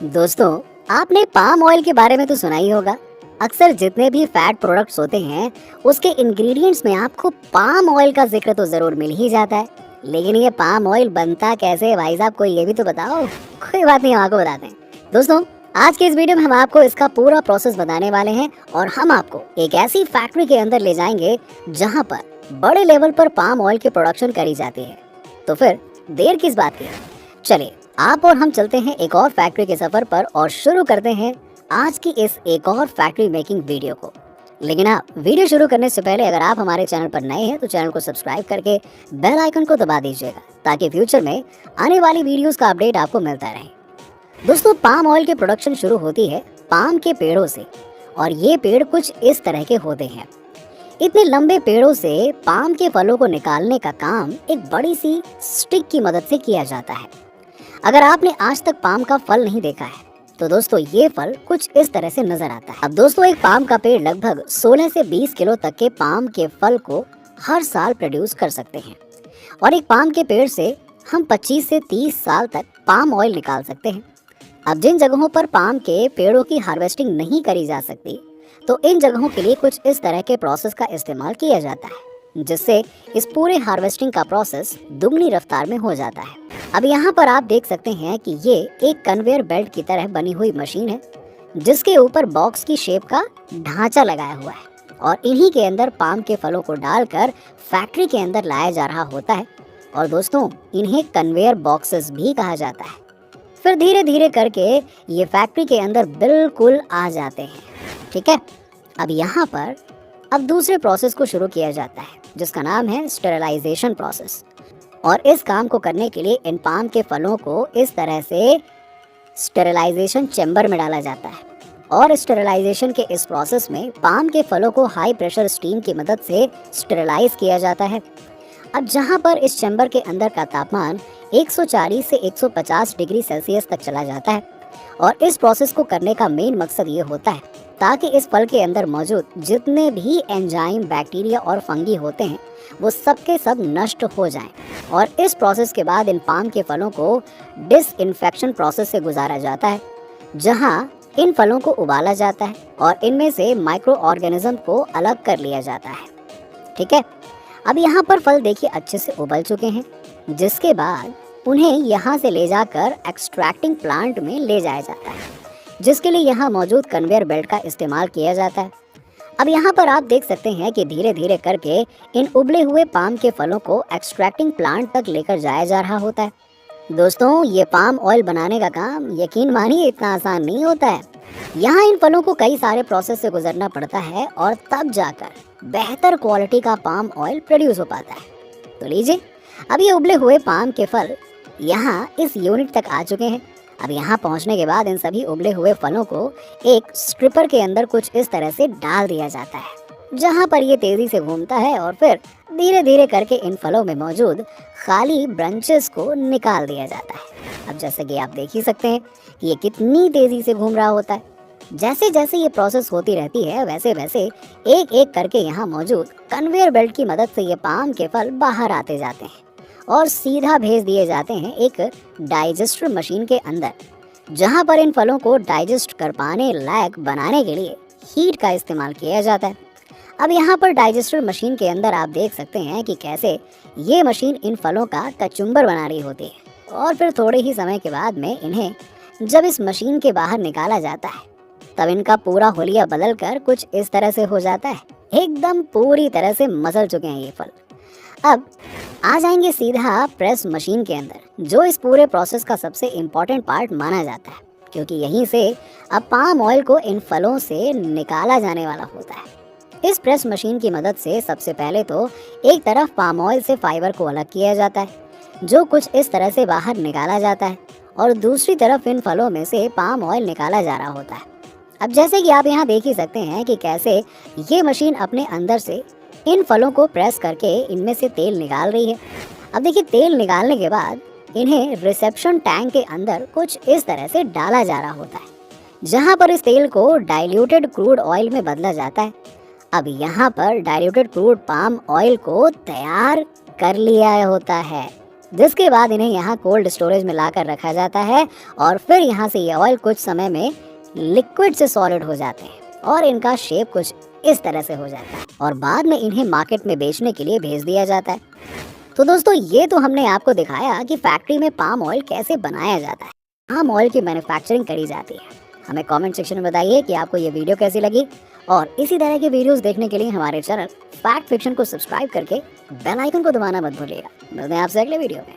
दोस्तों, आपने palm oil के बारे में तो सुना ही होगा। अक्सर जितने भी फैट प्रोडक्ट्स होते हैं, उसके इंग्रेडिएंट्स में आपको पाम ऑयल का जिक्र तो जरूर मिल ही जाता है। लेकिन ये पाम ऑयल बनता कैसे है भाई साहब, कोई ये भी तो बताओ। कोई बात नहीं, हम आपको बताते हैं। दोस्तों, आज के इस वीडियो में हम आपको इसका पूरा प्रोसेस बताने वाले हैं और हम आपको एक ऐसी फैक्ट्री के अंदर ले जाएंगे जहां पर बड़े लेवल पर पाम ऑयल की प्रोडक्शन करी जाती है। तो फिर देर किस बात की, चलिए आप और हम चलते हैं एक और फैक्ट्री के सफर पर और शुरू करते हैं आज की इस एक और फैक्ट्री मेकिंग वीडियो को। लेकिन आप वीडियो शुरू करने से पहले अगर आप हमारे चैनल पर नए हैं तो चैनल को सब्सक्राइब करके बेल आइकन को दबा दीजिएगा ताकि फ्यूचर में आने वाली वीडियोस का अपडेट आपको मिलता रहे। दोस्तों, पाम ऑयल की प्रोडक्शन शुरू होती है पाम के पेड़ों से और ये पेड़ कुछ इस तरह के होते हैं। इतने लंबे पेड़ों से पाम के फलों को निकालने का काम एक बड़ी सी स्टिक की मदद से किया जाता है। अगर आपने आज तक पाम का फल नहीं देखा है तो दोस्तों ये फल कुछ इस तरह से नजर आता है। अब दोस्तों, एक पाम का पेड़ लगभग 16 से 20 किलो तक के पाम के फल को हर साल प्रोड्यूस कर सकते हैं और एक पाम के पेड़ से हम 25 से 30 साल तक पाम ऑयल निकाल सकते हैं। अब जिन जगहों पर पाम के पेड़ों की हार्वेस्टिंग नहीं करी जा सकती तो इन जगहों के लिए कुछ इस तरह के प्रोसेस का इस्तेमाल किया जाता है जिससे इस पूरे हार्वेस्टिंग का प्रोसेस दुगनी रफ्तार में हो जाता है। अब यहाँ पर आप देख सकते हैं कि ये एक कन्वेयर बेल्ट की तरह बनी हुई मशीन है जिसके ऊपर बॉक्स की शेप का ढांचा लगाया हुआ है और इन्हीं के अंदर पाम के फलों को डालकर फैक्ट्री के अंदर लाया जा रहा होता है। और दोस्तों, इन्हें कन्वेयर बॉक्सेस भी कहा जाता है। फिर धीरे धीरे करके ये फैक्ट्री के अंदर बिल्कुल आ जाते हैं। ठीक है, अब यहाँ पर अब दूसरे प्रोसेस को शुरू किया जाता है जिसका नाम है स्टेरिलाइजेशन प्रोसेस। और इस काम को करने के लिए इन पाम के फलों को इस तरह से स्टेरिलाइजेशन चैम्बर में डाला जाता है और स्टेरिलाइजेशन के इस प्रोसेस में पाम के फलों को हाई प्रेशर स्टीम की मदद से स्टेरिलाइज किया जाता है। अब जहाँ पर इस चैम्बर के अंदर का तापमान 140 से 150 डिग्री सेल्सियस तक चला जाता है और इस प्रोसेस को करने का मेन मकसद ये होता है ताकि इस फल के अंदर मौजूद जितने भी एंजाइम, बैक्टीरिया और फंगी होते हैं वो सब के सब नष्ट हो जाएं। और इस प्रोसेस के बाद इन पाम के फलों को डिसइंफेक्शन प्रोसेस से गुजारा जाता है जहां इन फलों को उबाला जाता है और इनमें से माइक्रो ऑर्गेनिज्म को अलग कर लिया जाता है। ठीक है, अब यहाँ पर फल देखिए अच्छे से उबल चुके हैं जिसके बाद उन्हें यहाँ से ले जाकर एक्सट्रैक्टिंग प्लांट में ले जाया जाता है जिसके लिए यहाँ मौजूद कन्वेयर बेल्ट का इस्तेमाल किया जाता है। अब यहाँ पर आप देख सकते हैं कि धीरे धीरे करके इन उबले हुए पाम के फलों को एक्सट्रैक्टिंग प्लांट तक लेकर जाया जा रहा होता है। दोस्तों, ये पाम ऑयल बनाने का काम यकीन मानिए इतना आसान नहीं होता है। यहाँ इन फलों को कई सारे प्रोसेस से गुजरना पड़ता है और तब जाकर बेहतर क्वालिटी का पाम ऑयल प्रोड्यूस हो पाता है। तो लीजिए, अब ये उबले हुए पाम के फल यहाँ इस यूनिट तक आ चुके हैं। अब यहाँ पहुँचने के बाद इन सभी उबले हुए फलों को एक स्ट्रिपर के अंदर कुछ इस तरह से डाल दिया जाता है जहाँ पर ये तेज़ी से घूमता है और फिर धीरे धीरे करके इन फलों में मौजूद खाली ब्रांचेस को निकाल दिया जाता है। अब जैसे कि आप देख ही सकते हैं कि ये कितनी तेज़ी से घूम रहा होता है। जैसे जैसे ये प्रोसेस होती रहती है वैसे वैसे एक एक करके यहाँ मौजूद कन्वेयर बेल्ट की मदद से ये पाम के फल बाहर आते जाते हैं और सीधा भेज दिए जाते हैं एक डाइजेस्टर मशीन के अंदर जहां पर इन फलों को डाइजेस्ट कर पाने लायक बनाने के लिए हीट का इस्तेमाल किया जाता है। अब यहाँ पर डाइजेस्टर मशीन के अंदर आप देख सकते हैं कि कैसे ये मशीन इन फलों का कचुम्बर बना रही होती है और फिर थोड़े ही समय के बाद में इन्हें जब इस मशीन के बाहर निकाला जाता है तब इनका पूरा हुलिया बदल कर कुछ इस तरह से हो जाता है। एकदम पूरी तरह से मसल चुके हैं ये फल। अब आ जाएंगे सीधा प्रेस मशीन के अंदर जो इस पूरे प्रोसेस का सबसे इम्पॉर्टेंट पार्ट माना जाता है क्योंकि यहीं से अब पाम ऑयल को इन फलों से निकाला जाने वाला होता है। इस प्रेस मशीन की मदद से सबसे पहले तो एक तरफ पाम ऑयल से फाइबर को अलग किया जाता है जो कुछ इस तरह से बाहर निकाला जाता है और दूसरी तरफ इन फलों में से पाम ऑयल निकाला जा रहा होता है। अब जैसे कि आप यहाँ देख ही सकते हैं कि कैसे ये मशीन अपने अंदर से इन फलों को प्रेस करके इनमें से तेल निकाल रही है। अब देखिए, तेल निकालने के बाद इन्हें रिसेप्शन टैंक के अंदर कुछ इस तरह से डाला जा रहा होता है जहां पर इस तेल को डाइल्यूटेड क्रूड ऑयल में बदला जाता है। अब यहाँ पर डाइल्यूटेड क्रूड पाम ऑयल को तैयार कर लिया होता है। जिसके बाद इन्हें यहाँ कोल्ड स्टोरेज में लाकर रखा जाता है और फिर यहाँ से ये ऑयल कुछ समय में लिक्विड से सॉलिड हो जाते हैं और इनका शेप कुछ इस तरह से हो जाता है और बाद में इन्हें मार्केट में बेचने के लिए भेज दिया जाता है। तो दोस्तों ये तो हमने आपको दिखाया कि फैक्ट्री में पाम ऑयल कैसे बनाया जाता है, पाम ऑयल की मैन्युफैक्चरिंग करी जाती है। हमें कमेंट सेक्शन में बताइए कि आपको ये वीडियो कैसी लगी और इसी तरह के वीडियोस देखने के लिए हमारे चैनल फैक्ट फिक्शन को सब्सक्राइब करके बेल आइकन को दबाना मत भूलिएगा। मिलते हैं आपसे अगले वीडियो में।